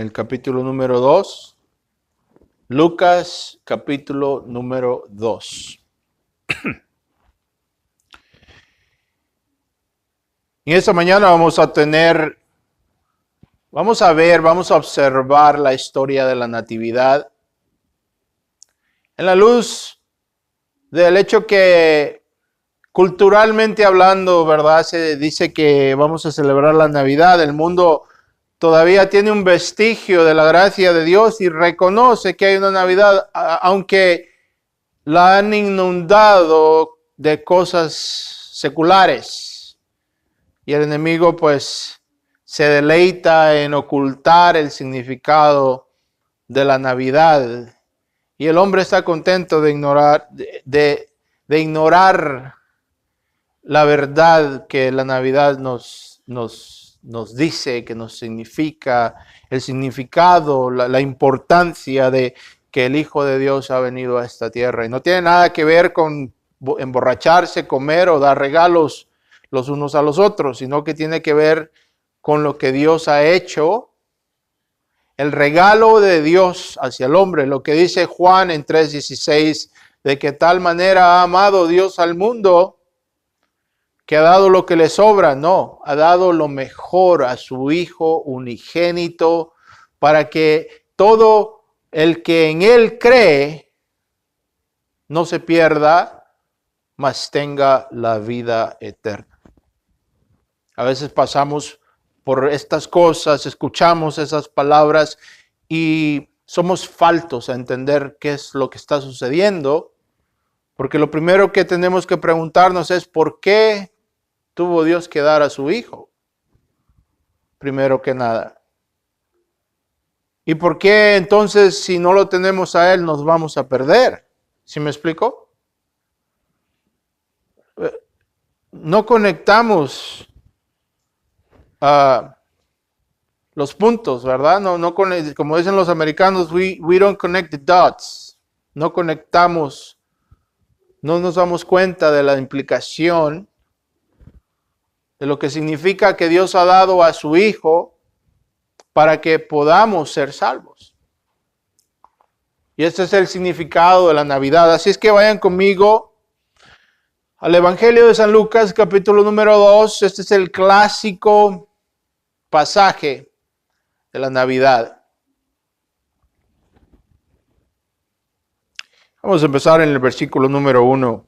el capítulo número 2. Lucas, capítulo número 2. Y esta mañana vamos a observar la historia de la Natividad en la luz del hecho que culturalmente hablando, ¿verdad? Se dice que vamos a celebrar la Navidad. El mundo todavía tiene un vestigio de la gracia de Dios y reconoce que hay una Navidad, aunque la han inundado de cosas seculares. Y el enemigo pues se deleita en ocultar el significado de la Navidad. Y el hombre está contento de ignorar la verdad que la Navidad nos dice, que nos significa, el significado, la importancia de que el Hijo de Dios ha venido a esta tierra. Y no tiene nada que ver con emborracharse, comer o dar regalos los unos a los otros, sino que tiene que ver con lo que Dios ha hecho, el regalo de Dios hacia el hombre, lo que dice Juan en 3:16, de que tal manera ha amado Dios al mundo, que ha dado lo que le sobra. No, ha dado lo mejor a su Hijo unigénito, para que todo el que en Él cree no se pierda, mas tenga la vida eterna. A veces pasamos por estas cosas, escuchamos esas palabras y somos faltos a entender qué es lo que está sucediendo, porque lo primero que tenemos que preguntarnos es ¿por qué tuvo Dios que dar a su Hijo? Primero que nada. ¿Y por qué entonces si no lo tenemos a Él nos vamos a perder? ¿Sí me explico? No conectamos los puntos, ¿verdad? No, como dicen los americanos, we don't connect the dots. No conectamos, no nos damos cuenta de la implicación de lo que significa que Dios ha dado a su Hijo para que podamos ser salvos. Y este es el significado de la Navidad. Así es que vayan conmigo al Evangelio de San Lucas, capítulo número 2. Este es el clásico pasaje de la Navidad. Vamos a empezar en el versículo número 1.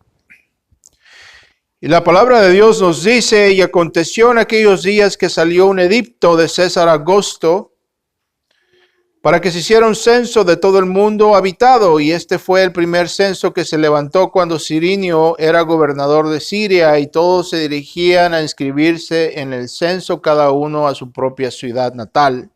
Y la palabra de Dios nos dice: y aconteció en aquellos días que salió un edicto de César Augusto para que se hiciera un censo de todo el mundo habitado, y este fue el primer censo que se levantó cuando Cirinio era gobernador de Siria, y todos se dirigían a inscribirse en el censo, cada uno a su propia ciudad natal.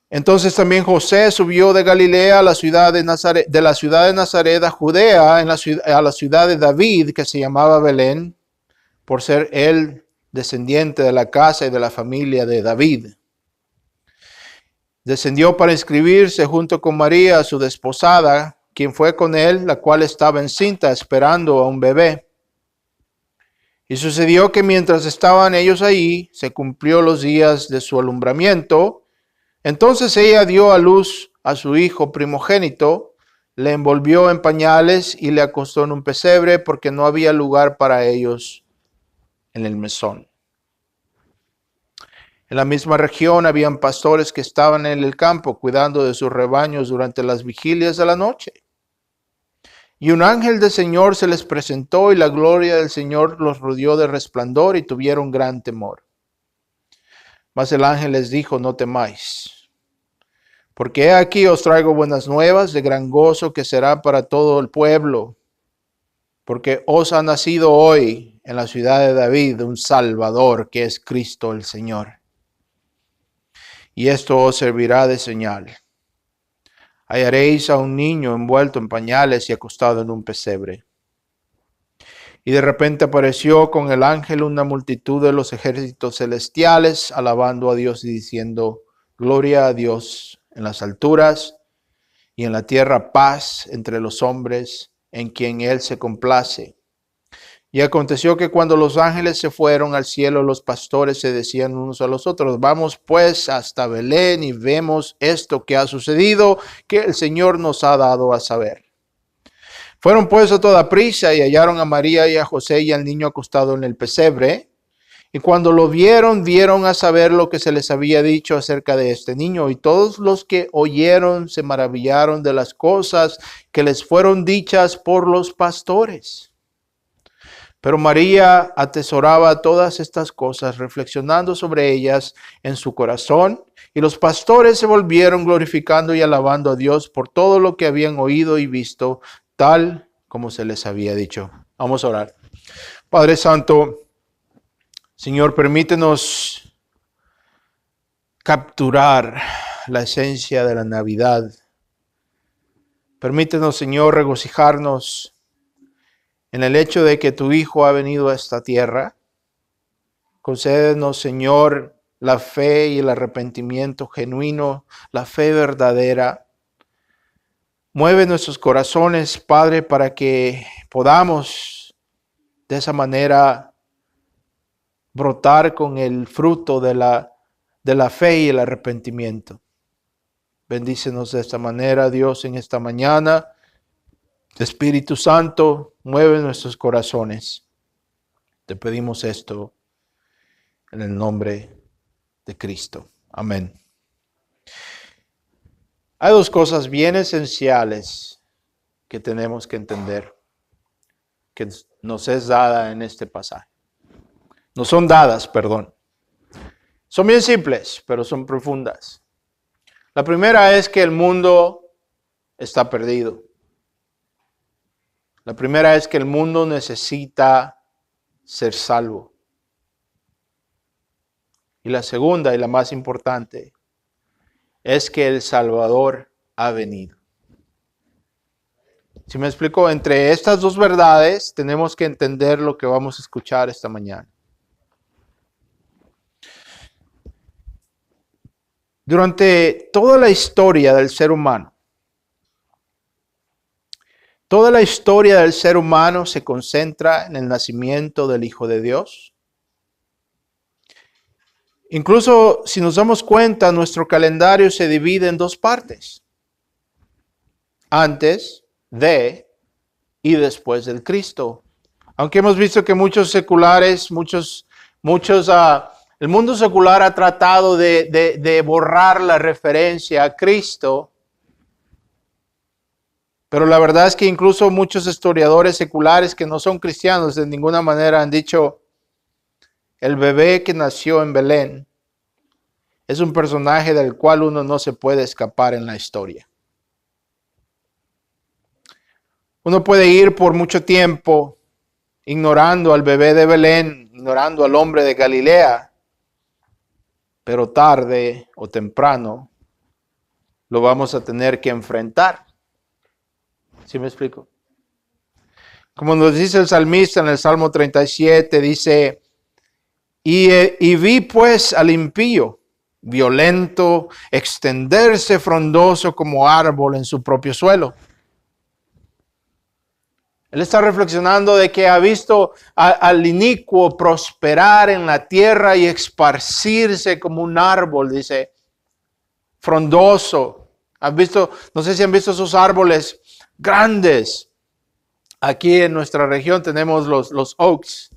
Entonces también José subió de Galilea a la ciudad de Nazaret a Judea, a la ciudad de David, que se llamaba Belén, por ser él descendiente de la casa y de la familia de David. Descendió para inscribirse junto con María, su desposada, quien fue con él, la cual estaba encinta, esperando a un bebé. Y sucedió que mientras estaban ellos ahí, se cumplió los días de su alumbramiento. Entonces ella dio a luz a su hijo primogénito, le envolvió en pañales y le acostó en un pesebre, porque no había lugar para ellos en el mesón. En la misma región habían pastores que estaban en el campo cuidando de sus rebaños durante las vigilias de la noche. Y un ángel del Señor se les presentó, y la gloria del Señor los rodeó de resplandor, y tuvieron gran temor. Mas el ángel les dijo: no temáis, porque he aquí os traigo buenas nuevas de gran gozo, que será para todo el pueblo, porque os ha nacido hoy en la ciudad de David un Salvador, que es Cristo el Señor. Y esto os servirá de señal: hallaréis a un niño envuelto en pañales y acostado en un pesebre. Y de repente apareció con el ángel una multitud de los ejércitos celestiales, alabando a Dios y diciendo: gloria a Dios en las alturas, y en la tierra paz entre los hombres en quien Él se complace. Y aconteció que cuando los ángeles se fueron al cielo, los pastores se decían unos a los otros: vamos pues hasta Belén y vemos esto que ha sucedido, que el Señor nos ha dado a saber. Fueron pues a toda prisa y hallaron a María y a José y al niño acostado en el pesebre. Y cuando lo vieron, dieron a saber lo que se les había dicho acerca de este niño. Y todos los que oyeron se maravillaron de las cosas que les fueron dichas por los pastores. Pero María atesoraba todas estas cosas, reflexionando sobre ellas en su corazón. Y los pastores se volvieron glorificando y alabando a Dios por todo lo que habían oído y visto, tal como se les había dicho. Vamos a orar. Padre Santo, Señor, permítenos capturar la esencia de la Navidad. Permítenos, Señor, regocijarnos en el hecho de que tu Hijo ha venido a esta tierra. Concédenos, Señor, la fe y el arrepentimiento genuino, la fe verdadera. Mueve nuestros corazones, Padre, para que podamos de esa manera brotar con el fruto de la fe y el arrepentimiento. Bendícenos de esta manera, Dios, en esta mañana. Espíritu Santo, mueve nuestros corazones. Te pedimos esto en el nombre de Cristo. Amén. Hay dos cosas bien esenciales que tenemos que entender, que nos es dada en este pasaje. Nos son dadas, perdón. Son bien simples, pero son profundas. La primera es que el mundo está perdido. La primera es que el mundo necesita ser salvo. Y la segunda y la más importante es que el Salvador ha venido. Si me explico, entre estas dos verdades tenemos que entender lo que vamos a escuchar esta mañana. Durante toda la historia del ser humano, toda la historia del ser humano se concentra en el nacimiento del Hijo de Dios. Incluso si nos damos cuenta, nuestro calendario se divide en dos partes: antes de y después del Cristo. Aunque hemos visto que muchos seculares, el mundo secular ha tratado de borrar la referencia a Cristo. Pero la verdad es que incluso muchos historiadores seculares que no son cristianos de ninguna manera han dicho: el bebé que nació en Belén es un personaje del cual uno no se puede escapar en la historia. Uno puede ir por mucho tiempo ignorando al bebé de Belén, ignorando al hombre de Galilea, pero tarde o temprano lo vamos a tener que enfrentar. ¿Sí me explico? Como nos dice el salmista en el Salmo 37, dice: y vi pues al impío, violento, extenderse frondoso como árbol en su propio suelo. Él está reflexionando de que ha visto al inicuo prosperar en la tierra y esparcirse como un árbol, dice, frondoso. ¿Han visto? No sé si han visto esos árboles grandes. Aquí en nuestra región tenemos los oaks.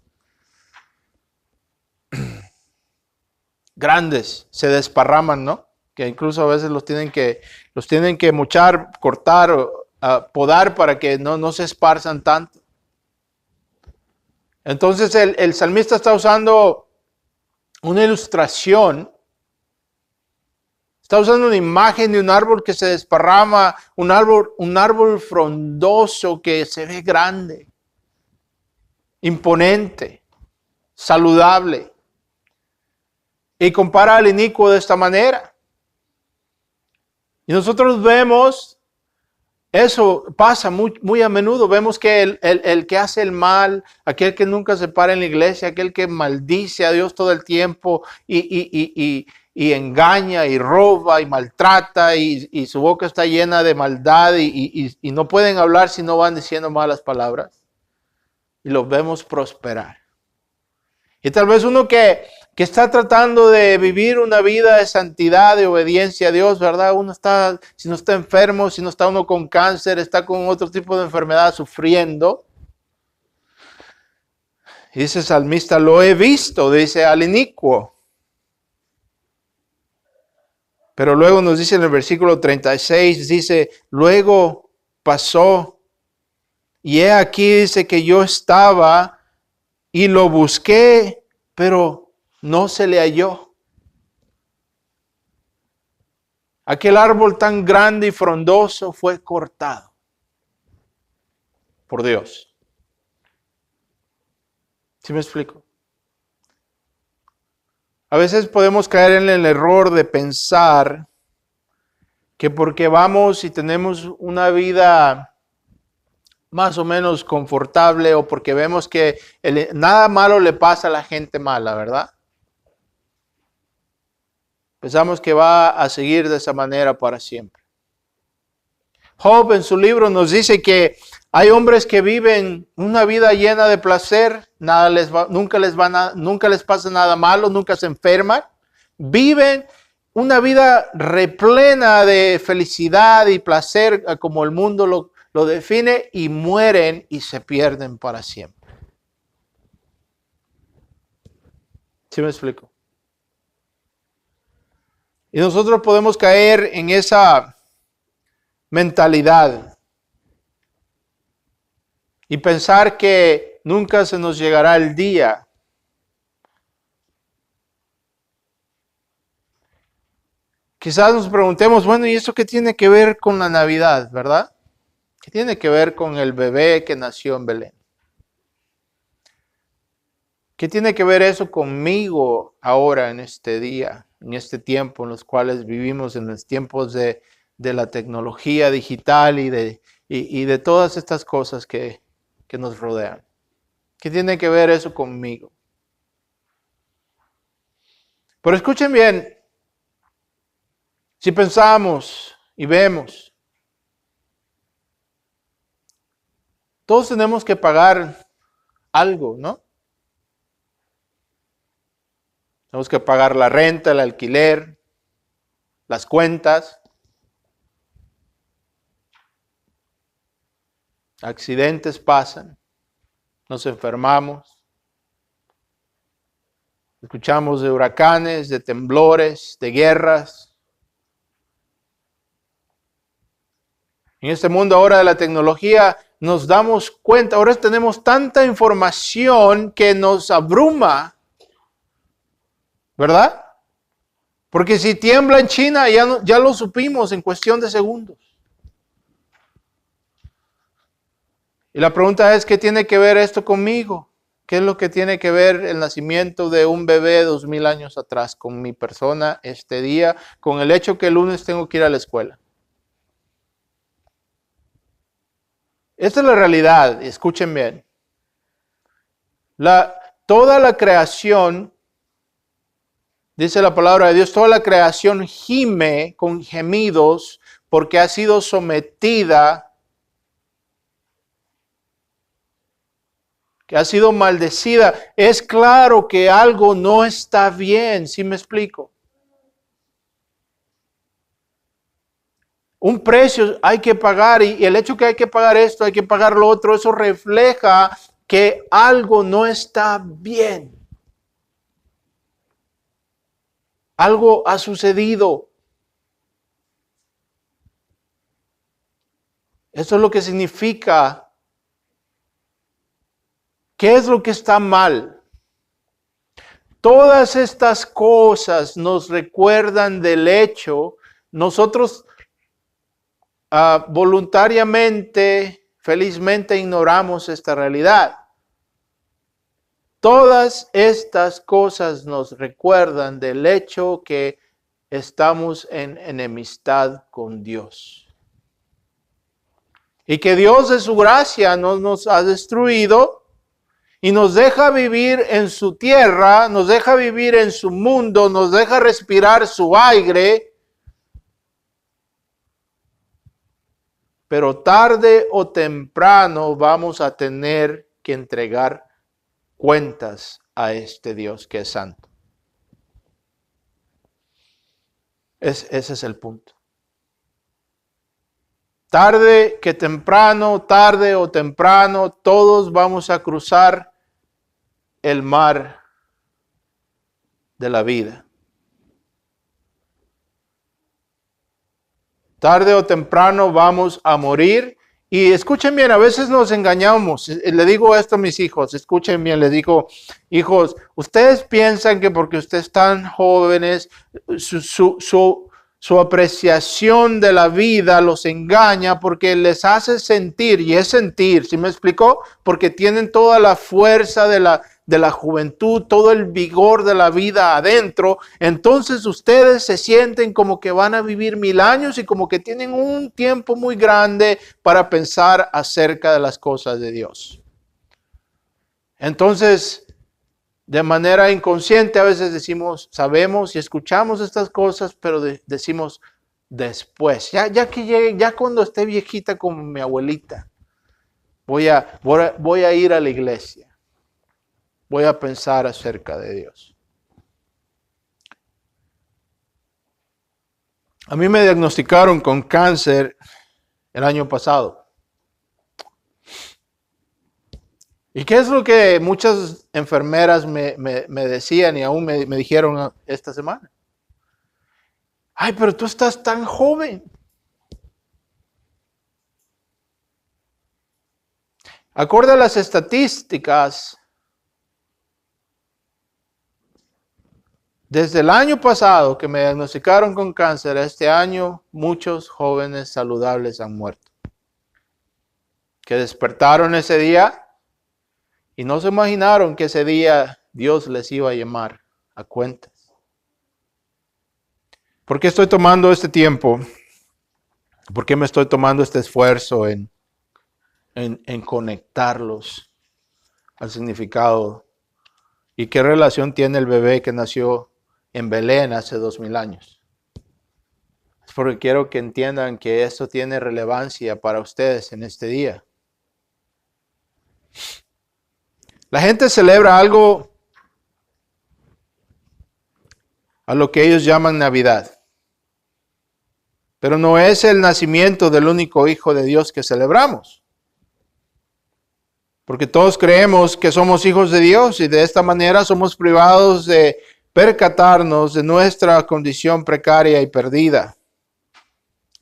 Grandes, se desparraman, ¿no? Que incluso a veces los tienen que mochar, cortar, podar para que no se esparzan tanto. Entonces el salmista está usando una ilustración. Está usando una imagen de un árbol que se desparrama, un árbol frondoso que se ve grande, imponente, saludable. Y compara al inicuo de esta manera. Y nosotros vemos, eso pasa muy a menudo, vemos que el que hace el mal, aquel que nunca se para en la iglesia, aquel que maldice a Dios todo el tiempo y engaña y roba y maltrata y su boca está llena de maldad y no pueden hablar si no van diciendo malas palabras. y los vemos prosperar. Y tal vez uno que está tratando de vivir una vida de santidad, de obediencia a Dios, ¿verdad? Uno está, si no está enfermo, si no está uno con cáncer, está con otro tipo de enfermedad sufriendo. Y dice el salmista, lo he visto, dice al inicuo. Pero luego nos dice en el versículo 36, dice, luego pasó. Y he aquí, dice que yo estaba y lo busqué, pero no se le halló. Aquel árbol tan grande y frondoso fue cortado por Dios. ¿Sí me explico? A veces podemos caer en el error de pensar que porque vamos y tenemos una vida más o menos confortable o porque vemos que nada malo le pasa a la gente mala, ¿verdad? Pensamos que va a seguir de esa manera para siempre. Job en su libro nos dice que hay hombres que viven una vida llena de placer, nunca les pasa nada malo, nunca se enferman, viven una vida replena de felicidad y placer como el mundo lo define y mueren y se pierden para siempre. ¿Sí me explico? Y nosotros podemos caer en esa mentalidad y pensar que nunca se nos llegará el día. Quizás nos preguntemos, bueno, ¿y eso qué tiene que ver con la Navidad, verdad? ¿Qué tiene que ver con el bebé que nació en Belén? ¿Qué tiene que ver eso conmigo ahora en este día, en este tiempo en los cuales vivimos, en los tiempos de la tecnología digital y de todas estas cosas que nos rodean? ¿Qué tiene que ver eso conmigo? Pero escuchen bien, si pensamos y vemos, todos tenemos que pagar algo, ¿no? Tenemos que pagar la renta, el alquiler, las cuentas. Accidentes pasan, nos enfermamos, escuchamos de huracanes, de temblores, de guerras. En este mundo ahora de la tecnología nos damos cuenta, ahora tenemos tanta información que nos abruma, ¿verdad? Porque si tiembla en China ya lo supimos en cuestión de segundos. Y la pregunta es, ¿qué tiene que ver esto conmigo? ¿Qué es lo que tiene que ver el nacimiento de un bebé 2000 años atrás con mi persona este día, con el hecho que el lunes tengo que ir a la escuela? Esta es la realidad, escuchen bien. Toda la creación, dice la palabra de Dios, toda la creación gime con gemidos porque ha sido sometida, que ha sido maldecida. Es claro que algo no está bien, ¿sí me explico? Un precio hay que pagar y el hecho que hay que pagar esto, hay que pagar lo otro, eso refleja que algo no está bien. Algo ha sucedido. Eso es lo que significa. ¿Qué es lo que está mal? Todas estas cosas nos recuerdan del hecho, nosotros voluntariamente, felizmente ignoramos esta realidad. Todas estas cosas nos recuerdan del hecho que estamos en enemistad con Dios. Y que Dios de su gracia no nos ha destruido y nos deja vivir en su tierra, nos deja vivir en su mundo, nos deja respirar su aire. Pero tarde o temprano vamos a tener que entregar cuentas a este Dios que es santo. Ese es el punto. Tarde o temprano, todos vamos a cruzar el mar de la vida. Tarde o temprano vamos a morir. Y escuchen bien, a veces nos engañamos. Le digo esto a mis hijos, escuchen bien, les digo, hijos, ustedes piensan que porque ustedes están jóvenes, su apreciación de la vida los engaña porque les hace sentir, y es sentir, ¿sí me explicó? Porque tienen toda la fuerza de la juventud, todo el vigor de la vida adentro, entonces ustedes se sienten como que van a vivir 1000 años y como que tienen un tiempo muy grande para pensar acerca de las cosas de Dios. Entonces, de manera inconsciente a veces decimos, sabemos y escuchamos estas cosas, pero decimos después, ya que llegue, ya cuando esté viejita como mi abuelita, voy a ir a la iglesia. Voy a pensar acerca de Dios. A mí me diagnosticaron con cáncer el año pasado. ¿Y qué es lo que muchas enfermeras me decían y aún me dijeron esta semana? Ay, pero tú estás tan joven. Acorde a las estadísticas, desde el año pasado que me diagnosticaron con cáncer, este año muchos jóvenes saludables han muerto. Que despertaron ese día y no se imaginaron que ese día Dios les iba a llamar a cuentas. ¿Por qué estoy tomando este tiempo? ¿Por qué me estoy tomando este esfuerzo en conectarlos al significado? ¿Y qué relación tiene el bebé que nació en Belén hace 2000 años? Es porque quiero que entiendan que esto tiene relevancia para ustedes en este día. La gente celebra algo a lo que ellos llaman Navidad. Pero no es el nacimiento del único Hijo de Dios que celebramos. Porque todos creemos que somos hijos de Dios y de esta manera somos privados de percatarnos de nuestra condición precaria y perdida.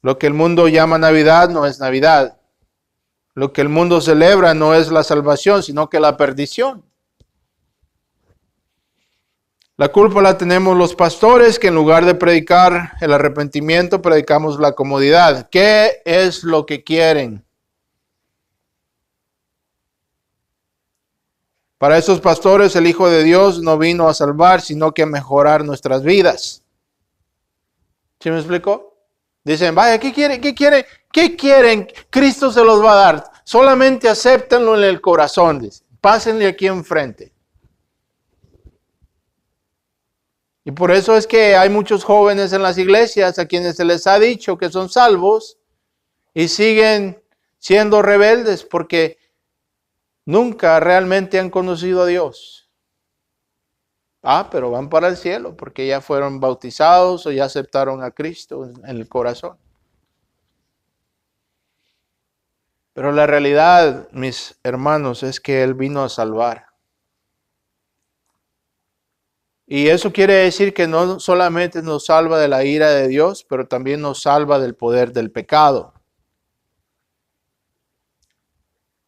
Lo que el mundo llama Navidad no es Navidad. Lo que el mundo celebra no es la salvación, sino que la perdición. La culpa la tenemos los pastores que en lugar de predicar el arrepentimiento, predicamos la comodidad. ¿Qué es lo que quieren? Para esos pastores el Hijo de Dios no vino a salvar, sino que a mejorar nuestras vidas. ¿Sí me explicó? Dicen, vaya, ¿qué quieren? ¿Qué quieren? Cristo se los va a dar. Solamente acéptenlo en el corazón. Dicen. Pásenle aquí enfrente. Y por eso es que hay muchos jóvenes en las iglesias a quienes se les ha dicho que son salvos y siguen siendo rebeldes porque nunca realmente han conocido a Dios. Pero van para el cielo porque ya fueron bautizados o ya aceptaron a Cristo en el corazón. Pero la realidad, mis hermanos, es que Él vino a salvar. Y eso quiere decir que no solamente nos salva de la ira de Dios, pero también nos salva del poder del pecado.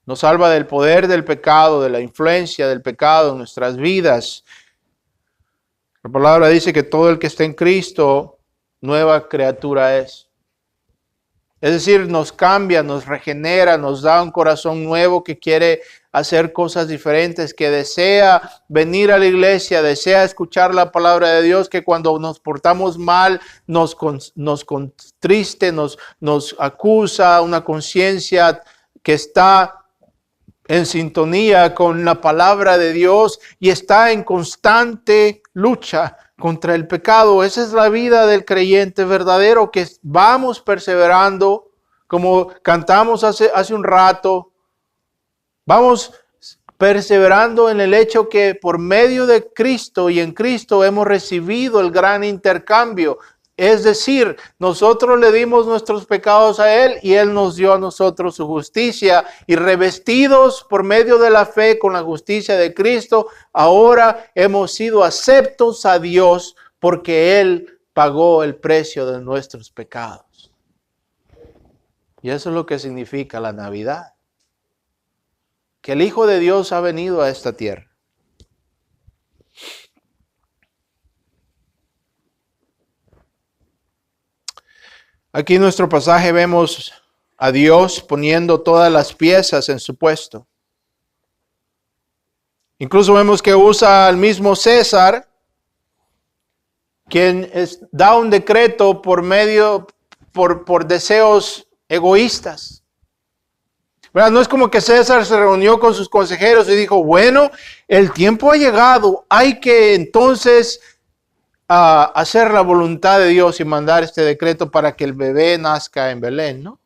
Nos salva del poder del pecado, de la influencia del pecado en nuestras vidas. La palabra dice que todo el que está en Cristo, nueva criatura es. Es decir, nos cambia, nos regenera, nos da un corazón nuevo que quiere hacer cosas diferentes, que desea venir a la iglesia, desea escuchar la palabra de Dios, que cuando nos portamos mal nos contriste, nos acusa, una conciencia que está en sintonía con la palabra de Dios y está en constante lucha contra el pecado. Esa es la vida del creyente verdadero, que vamos perseverando, como cantamos hace un rato. Vamos perseverando en el hecho que por medio de Cristo y en Cristo hemos recibido el gran intercambio. Es decir, nosotros le dimos nuestros pecados a Él y Él nos dio a nosotros su justicia. Y revestidos por medio de la fe con la justicia de Cristo, ahora hemos sido aceptos a Dios porque Él pagó el precio de nuestros pecados. Y eso es lo que significa la Navidad. Que el Hijo de Dios ha venido a esta tierra. Aquí en nuestro pasaje vemos a Dios poniendo todas las piezas en su puesto. Incluso vemos que usa al mismo César, quien da un decreto por deseos egoístas. ¿Verdad? No es como que César se reunió con sus consejeros y dijo, bueno, el tiempo ha llegado, hay que entonces hacer la voluntad de Dios y mandar este decreto para que el bebé nazca en Belén. No.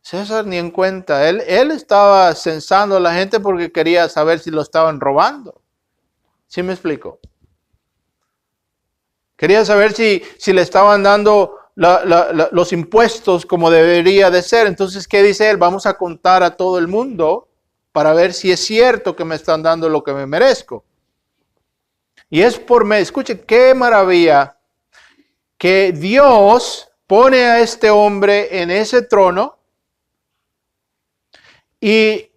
César ni en cuenta. Él estaba censando a la gente porque quería saber si lo estaban robando. ¿Sí me explico? Quería saber si le estaban dando los impuestos como debería de ser. Entonces, ¿qué dice él? Vamos a contar a todo el mundo para ver si es cierto que me están dando lo que me merezco. Y es escuche, qué maravilla que Dios pone a este hombre en ese trono y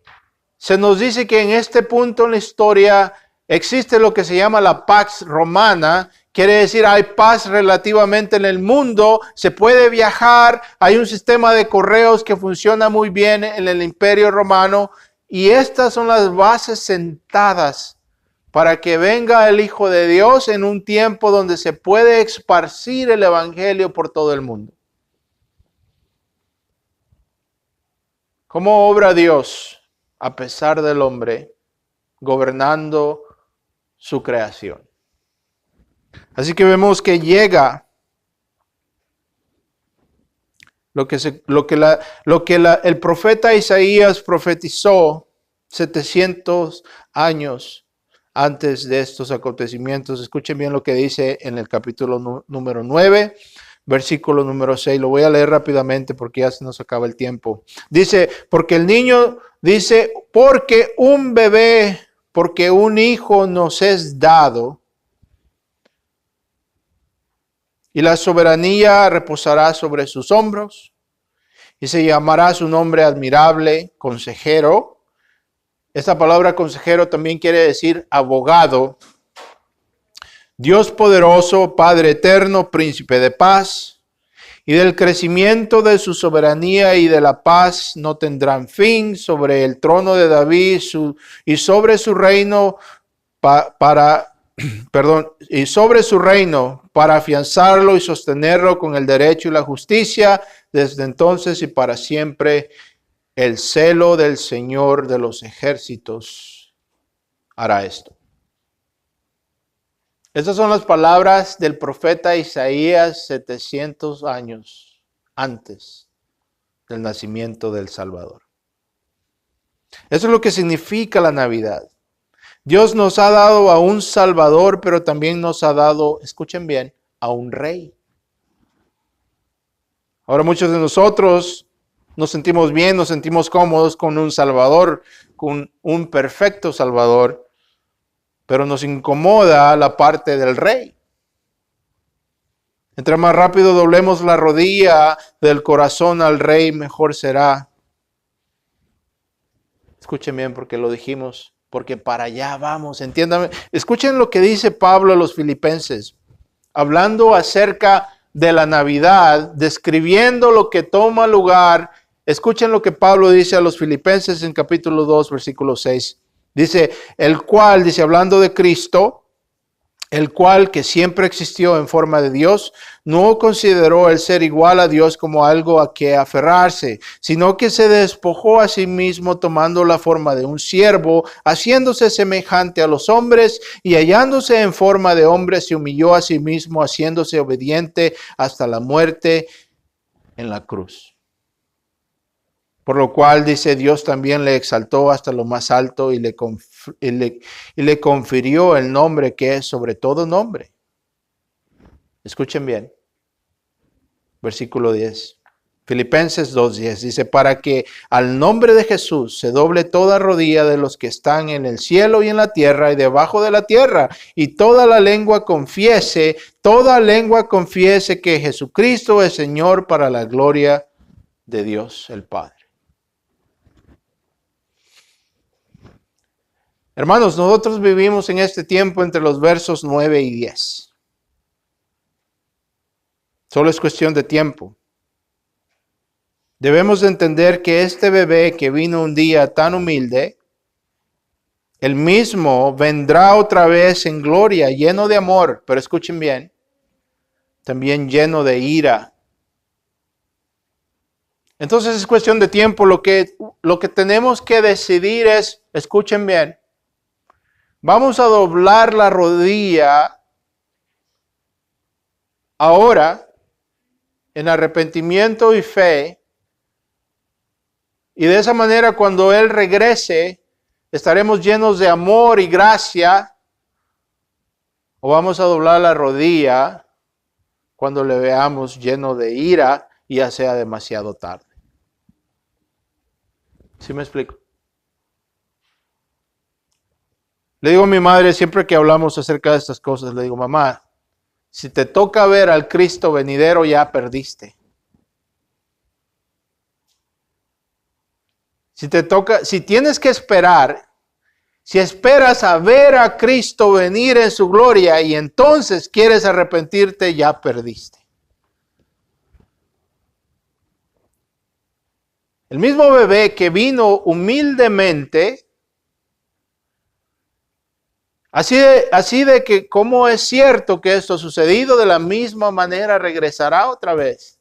se nos dice que en este punto en la historia existe lo que se llama la Pax Romana. Quiere decir, hay paz relativamente en el mundo, se puede viajar, hay un sistema de correos que funciona muy bien en el Imperio Romano y estas son las bases sentadas para que venga el Hijo de Dios en un tiempo donde se puede esparcir el Evangelio por todo el mundo. ¿Cómo obra Dios a pesar del hombre gobernando su creación? Así que vemos que llega lo que el profeta Isaías profetizó 700 años antes de estos acontecimientos. Escuchen bien lo que dice en el capítulo número 9, versículo número 6. Lo voy a leer rápidamente porque ya se nos acaba el tiempo. Dice, porque el niño, dice, porque un bebé, porque un hijo nos es dado, y la soberanía reposará sobre sus hombros, y se llamará su nombre admirable, consejero. Esta palabra consejero también quiere decir abogado. Dios poderoso, Padre eterno, príncipe de paz. Y del crecimiento de su soberanía y de la paz no tendrán fin sobre el trono de David y sobre su reino y sobre su reino para afianzarlo y sostenerlo con el derecho y la justicia desde entonces y para siempre. El celo del Señor de los ejércitos hará esto. Estas son las palabras del profeta Isaías 700 años antes del nacimiento del Salvador. Eso es lo que significa la Navidad. Dios nos ha dado a un Salvador, pero también nos ha dado, escuchen bien, a un Rey. Ahora muchos de nosotros nos sentimos bien, nos sentimos cómodos con un Salvador, con un perfecto Salvador, pero nos incomoda la parte del Rey. Entre más rápido doblemos la rodilla del corazón al Rey, mejor será. Escuchen bien porque lo dijimos, porque para allá vamos, entiéndame. Escuchen lo que dice Pablo a los filipenses, hablando acerca de la Navidad, describiendo lo que toma lugar. Escuchen lo que Pablo dice a los filipenses en capítulo 2, versículo 6. Dice, el cual, dice, hablando de Cristo, el cual que siempre existió en forma de Dios, no consideró el ser igual a Dios como algo a que aferrarse, sino que se despojó a sí mismo tomando la forma de un siervo, haciéndose semejante a los hombres y hallándose en forma de hombre, se humilló a sí mismo, haciéndose obediente hasta la muerte en la cruz. Por lo cual, dice, Dios también le exaltó hasta lo más alto y le confirió el nombre que es sobre todo nombre. Escuchen bien. Versículo 10. Filipenses 2:10 dice, para que al nombre de Jesús se doble toda rodilla de los que están en el cielo y en la tierra y debajo de la tierra, y toda lengua confiese que Jesucristo es Señor, para la gloria de Dios el Padre. Hermanos, nosotros vivimos en este tiempo entre los versos 9 y 10. Solo es cuestión de tiempo. Debemos de entender que este bebé que vino un día tan humilde, el mismo vendrá otra vez en gloria, lleno de amor, pero escuchen bien, también lleno de ira. Entonces es cuestión de tiempo. Lo que tenemos que decidir es, escuchen bien, vamos a doblar la rodilla ahora en arrepentimiento y fe, y de esa manera cuando Él regrese estaremos llenos de amor y gracia, o vamos a doblar la rodilla cuando le veamos lleno de ira y ya sea demasiado tarde. ¿Sí me explico? Le digo a mi madre siempre que hablamos acerca de estas cosas, le digo, mamá, si te toca ver al Cristo venidero, ya perdiste. Si tienes que esperar, si esperas a ver a Cristo venir en su gloria y entonces quieres arrepentirte, ya perdiste. El mismo bebé que vino humildemente, así de que cómo es cierto que esto ha sucedido, de la misma manera regresará otra vez.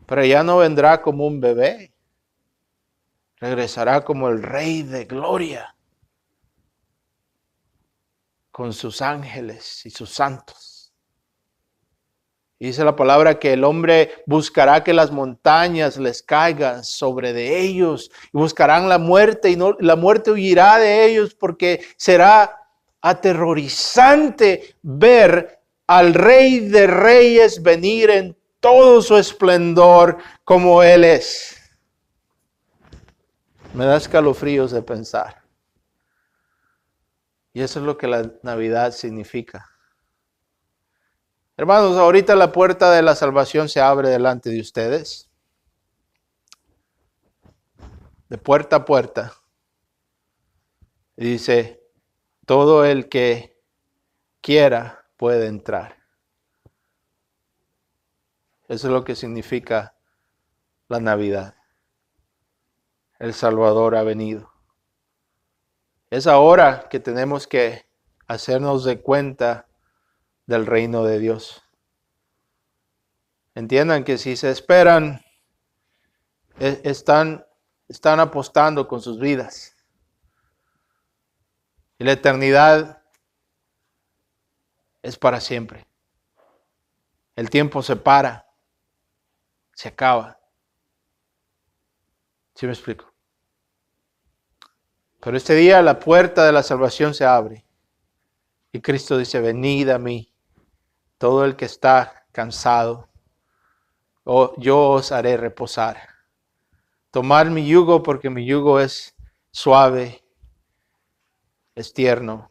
Pero ya no vendrá como un bebé. Regresará como el Rey de Gloria, con sus ángeles y sus santos. Y dice la palabra que el hombre buscará que las montañas les caigan sobre de ellos, y buscarán la muerte, y la muerte huirá de ellos, porque será aterrorizante ver al Rey de Reyes venir en todo su esplendor como Él es. Me da escalofríos de pensar. Y eso es lo que la Navidad significa. Hermanos, ahorita la puerta de la salvación se abre delante de ustedes. De puerta a puerta. Y dice, todo el que quiera puede entrar. Eso es lo que significa la Navidad. El Salvador ha venido. Es ahora que tenemos que hacernos de cuenta del reino de Dios. Entiendan que si se esperan, están apostando con sus vidas. Y la eternidad es para siempre. El tiempo se para, se acaba. ¿Sí me explico? Pero este día la puerta de la salvación se abre. Y Cristo dice, venid a mí, todo el que está cansado, yo os haré reposar. Tomad mi yugo, porque mi yugo es suave, es tierno.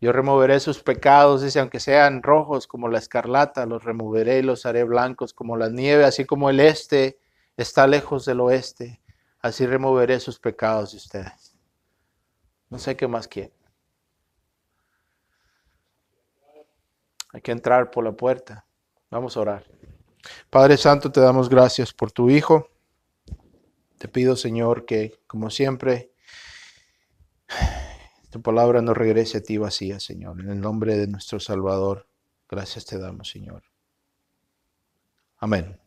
Yo removeré sus pecados, dice, aunque sean rojos como la escarlata, los removeré y los haré blancos como la nieve, así como el este está lejos del oeste, así removeré sus pecados de ustedes. No sé qué más quieren. Hay que entrar por la puerta. Vamos a orar. Padre Santo, te damos gracias por tu Hijo. Te pido, Señor, que como siempre, tu palabra no regrese a ti vacía, Señor. En el nombre de nuestro Salvador, gracias te damos, Señor. Amén.